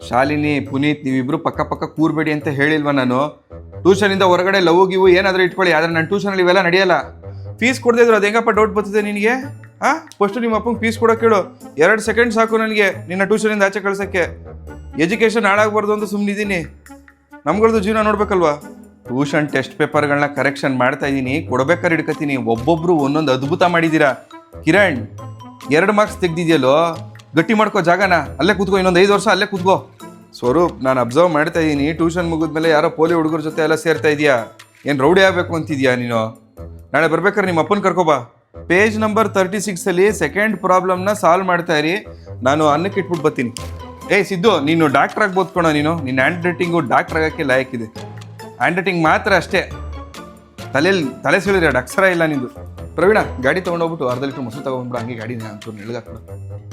ಶಾಲಿನಿ ಪುನೀತ್ ನೀವಿಬ್ರು ಪಕ್ಕ ಪಕ್ಕ ಕೂರ್ಬೇಡಿ ಅಂತ ಹೇಳಿಲ್ವಾ ನಾನು? ಟ್ಯೂಷನಿಂದ ಹೊರಗಡೆ ಲವ್ ಗಿವು ಏನಾದರೂ ಇಟ್ಕೊಳ್ಳಿ, ಆದರೆ ನನ್ನ ಟ್ಯೂಷನಲ್ಲಿ ಇವೆಲ್ಲ ನಡೆಯಲ್ಲ. ಫೀಸ್ ಕೊಡದೇ ಇದ್ರು ಅದು ಹೆಂಗಪ್ಪ ಡೌಟ್ ಬರ್ತದೆ ನಿನಗೆ? ಫಸ್ಟು ನಿಮ್ಮ ಅಪ್ಪಂಗೆ ಫೀಸ್ ಕೊಡೋಕೆ ಕೇಳು. 2 ಸೆಕೆಂಡ್ ಸಾಕು ನನಗೆ ನಿನ್ನ ಟ್ಯೂಷನಿಂದ ಆಚೆ ಕಳ್ಸೋಕ್ಕೆ. ಎಜುಕೇಷನ್ ಹಾಳಾಗಬಾರ್ದು ಅಂತ ಸುಮ್ಮನಿದ್ದೀನಿ. ನಮ್ಗಳದ್ದು ಜೀವನ ನೋಡ್ಬೇಕಲ್ವಾ? ಟ್ಯೂಷನ್ ಟೆಸ್ಟ್ ಪೇಪರ್ಗಳನ್ನ ಕರೆಕ್ಷನ್ ಮಾಡ್ತಾ ಇದ್ದೀನಿ, ಕೊಡ್ಬೇಕಾದ್ರೆ ಹಿಡ್ಕತೀನಿ. ಒಬ್ಬೊಬ್ರು ಒಂದೊಂದು ಅದ್ಭುತ ಮಾಡಿದ್ದೀರಾ. ಕಿರಣ್ 2 ಮಾರ್ಕ್ಸ್ ತೆಗ್ದಿದ್ಯಲ್ಲೋ, ಗಟ್ಟಿ ಮಾಡ್ಕೋ ಜಾಗನ, ಅಲ್ಲೇ ಕೂತ್ಕೋ, ಇನ್ನೊಂದು 5 ವರ್ಷ ಅಲ್ಲೇ ಕೂತ್ಕೋ. ಸ್ವರೂಪ್, ನಾನು ಅಬ್ಸರ್ವ್ ಮಾಡ್ತಾ ಇದ್ದೀನಿ, ಟ್ಯೂಷನ್ ಮುಗಿದ್ಮೇಲೆ ಯಾರೋ ಪೋಲಿ ಹುಡುಗರ ಜೊತೆ ಎಲ್ಲ ಸೇರ್ತಾ ಇದೆಯಾ? ಏನು ರೌಡಿ ಆಗಬೇಕು ಅಂತಿದ್ಯಾ ನೀನು? ನಾಳೆ ಬರ್ಬೇಕಾದ್ರೆ ನಿಮ್ಮ ಅಪ್ಪನ ಕರ್ಕೊಬಾ. ಪೇಜ್ ನಂಬರ್ 36 ಸೆಕೆಂಡ್ ಪ್ರಾಬ್ಲಮ್ನ ಸಾಲ್ವ್ ಮಾಡ್ತಾ ಇರಿ. ನಾನು ಅನ್ನಕ್ಕೆ ಇಟ್ಬಿಟ್ಟು ಬರ್ತೀನಿ. ಸಿದ್ದು, ನೀನು ಡಾಕ್ಟರ್ ಆಗ್ಬೋದು ಕಣೋ. ನೀನು ನಿನ್ನ ಹ್ಯಾಂಡ್ ರೈಟಿಂಗು ಡಾಕ್ಟರ್ ಆಗೋಕ್ಕೆ ಲಾಯಕ್ಕಿದೆ. ಹ್ಯಾಂಡ್ ರೈಟಿಂಗ್ ಮಾತ್ರ ಅಷ್ಟೇ, ತಲೆ ಸೀಳಿದ್ರೆ ಅಕ್ಷರ ಇಲ್ಲ ನಿಂದು. ಪ್ರವೀಣ, ಗಾಡಿ ತೊಗೊಂಡೋಗ್ಬಿಟ್ಟು ಅರ್ಧ ಲೀಟ್ರ್ ಮೊಸರು ತೊಗೊಂಡ್ಬಿಡು, ಹಂಗೆ ಗಾಡಿನ ಅಂತೂ ನೆಳಗಾಕ್ಬಿಡು.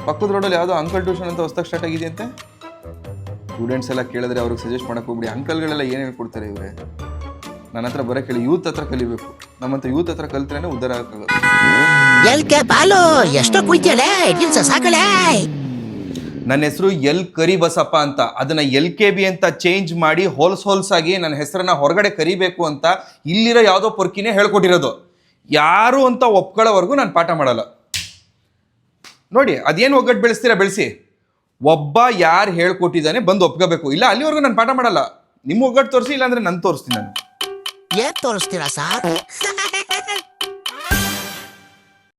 ಪಕ್ಕದ ರೋಡಲ್ಲಿ ಯಾವುದೋ ಅಂಕಲ್ ಟ್ಯೂಷನ್ ಅಂತ ಹೊಸ್ದಾಗಿ ಸ್ಟಾರ್ಟ್ ಆಗಿದೆ ಅಂತೆ. ಸ್ಟೂಡೆಂಟ್ಸ್ ಎಲ್ಲ ಕೇಳಿದ್ರೆ ಅವ್ರಿಗೆ ಸಜೆಸ್ಟ್ ಮಾಡಕ್ಕೆ ಹೋಗ್ಬಿಡಿ. ಅಂಕಲ್ಗಳೆಲ್ಲ ಏನು ಹೇಳ್ಕೊಡ್ತಾರೆ ಇವರೇ? ನನ್ನ ಹತ್ರ ಬರೋಕ್ಕೆ ಹೇಳಿ, ಯೂತ್ ಹತ್ರ ಕಲಿಬೇಕು. ನಮ್ಮಂತ ಯೂತ್ ಹತ್ರ ಕಲಿತ್ರೇನೆ ಉದ್ಧಾರ ಆಗೋದು. ನನ್ನ ಹೆಸರು ಎಲ್ ಕರಿಬಸಪ್ಪ ಅಂತ. ಅದನ್ನ LKB ಅಂತ ಚೇಂಜ್ ಮಾಡಿ ಹೋಲ್ಸಾಗಿ ನನ್ನ ಹೆಸರನ್ನ ಹೊರಗಡೆ ಕರಿಬೇಕು ಅಂತ ಇಲ್ಲಿರೋ ಯಾವುದೋ ಪೊರ್ಕಿನೇ ಹೇಳ್ಕೊಟ್ಟಿರೋದು. ಯಾರು ಅಂತ ಒಪ್ಕೊಳ್ಳೋವರೆಗೂ ನಾನು ಪಾಠ ಮಾಡಲ್ಲ. ನೋಡಿ, ಅದೇನು ಒಗ್ಗಟ್ಟು ಬೆಳೆಸ್ತೀರಾ ಬೆಳೆಸಿ. ಒಬ್ಬ ಯಾರು ಹೇಳ್ಕೊಟ್ಟಿದ್ದಾನೆ ಬಂದು ಒಪ್ಕೋಬೇಕು. ಇಲ್ಲ ಅಲ್ಲಿವರೆಗೂ ನಾನು ಪಾಠ ಮಾಡಲ್ಲ. ನಿಮ್ಮ ಒಗ್ಗಟ್ಟು ತೋರಿಸಿ, ಇಲ್ಲಾಂದ್ರೆ ನಾನು ತೋರಿಸ್ತೀನಿ. ನಾನು ಏನ್ ತೋರಿಸ್ತೀರಾ ಸರ್?